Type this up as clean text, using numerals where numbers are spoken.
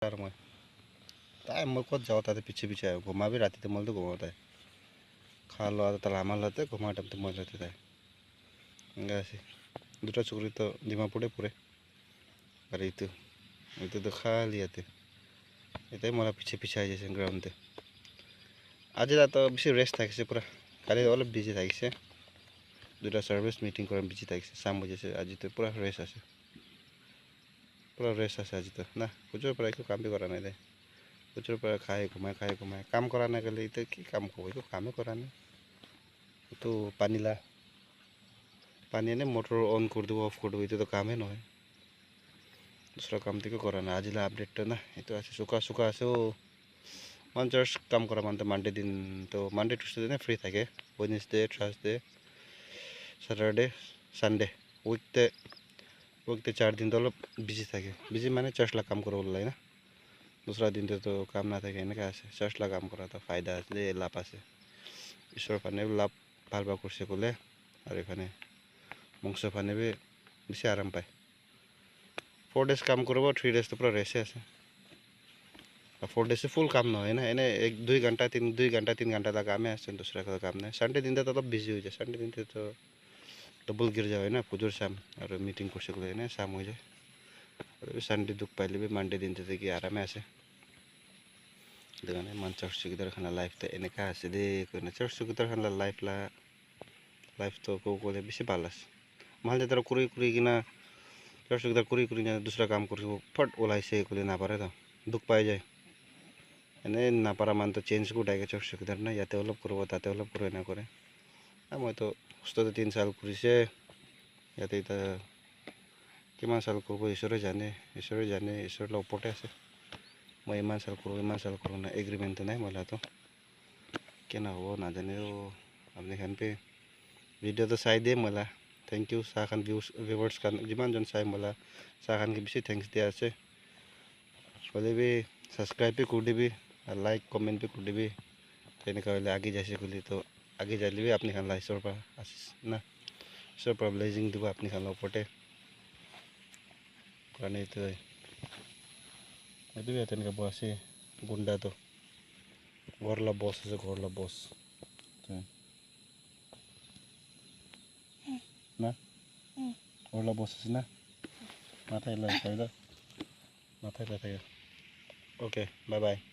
R তাই মই ক'ত যাওঁ তাতে পিছে পিছে ঘুমাবি ৰাতিতে মইতো ঘুমাওঁ তাই খা লোৱা তাহলে আমার লাতে ঘুমা টাইমতে মই লাতে তাই এনেকা আছে দুটা চুকরি তো ডিমাপুরে পড়ে আর এইটো তো খালি ইয়াতে এটাই মোলা পিছে পিছে আহি যাইছে গ্রাউন্ডে আজি তো বেশি রেস্ট থাকিছে পুরা কালি অলপ বিজি থাকিছে দুটা সার্ভিস মিটিং করার বিজি থাকিছে সাম বুঝেছে আজি তো পুরা রেস্ট আছে আজি তো না পুজোর পর একটু কাম বি করা নাই দে পুজোর পর খাই ঘুমাই কাম করা না গেলে তো কি কাম করবো একটু কামে করা নাই তো পানি এনে মোটর অন করে দেবো অফ করে দেবো এটা তো কামে নয় दूसरा काम থেকে করা না আজিলা আপডেটটা না এটা আছে শুকা আছে ও মানুষ কাম করা মানতে মানডে দিন তো মানডে টুসডে দিনে ফ্রি থাকে ওয়েডনেসডে থার্সডে স্যাটারডে সানডে উইকতে 4 दिन तो अलग बिजी থাকে बिजी মানে 4 लाख काम करो बोल ना दूसरा दिन तो काम ना থাকে এনেকা আছে 4 लाख काम করা তো ফায়দা আছে লাভ আছে ঈশ্বর ফানে লাভ ভাল ভাল করছে বলে আর এখানে বংশ ফানে বেশি আরাম পায় 4 days काम करबो 3 days तो पूरा रेस्ट আছে আর 4 days ফুল কাম নহয় না এনে 1 2 घंटा 3 घंटा तक कामे আছে दूसरा का काम नहीं संडे दिन तो तब बिजी हो जाए संडे दिन तो डबल गिर जाए ना पुजोर शाम और मीटिंग कर सकले ना शाम हो जाए और संडे दुख पाइले भी मंडे दिन तो कि आराम আছে देखने मन चर्च सुगिदार खाना लाइफ तो এনেকা আছে দে কোন चर्च सुगिदार खाना लाइफ तो को बेसी ভাল আছে মাল যে তারা কুরি কিনা चर्च सुगिदार कुरी ना दूसरा काम कर फट ओलाइसे कोले ना पारे तो दुख पाई जाए एने ना पारा मान तो चेंज को डाइगे चर्च सुगिदार ना याते अलग करबो ताते अलग करे ना करे मैं तो कष्ट 3 साल करिसे याते इता किमान साल करबो ईश्वरे जाने ईश्वर ओपरते আছে मैं इमान साल करो ना एग्रीमेंट तो नहीं मला तो क्या ना हो ना जाने अपने खान पे वीडियो तो साई दे मला थैंक यू साखान व्यूवर्स खान जिमान जन साई मला साखान के बेसि थैंक्स दिया আছে बोले भी सब्सक्राइब भी कर दिबी और लाइक कमेंट भी कर दिबी তেনেকা হলে आगे जाइसे खुली तो आगे जाइले भी अपनी खान लाइसर पर आशीष ना ईश्वर पर ब्लेसिंग দিব अपनी खान ओपरते कारण तो itu ya tenka bossi gunda tuh gorla bos aja gorla bos nah gorla bos aja nah mata ilah saya dah mata ilah saya oke bye bye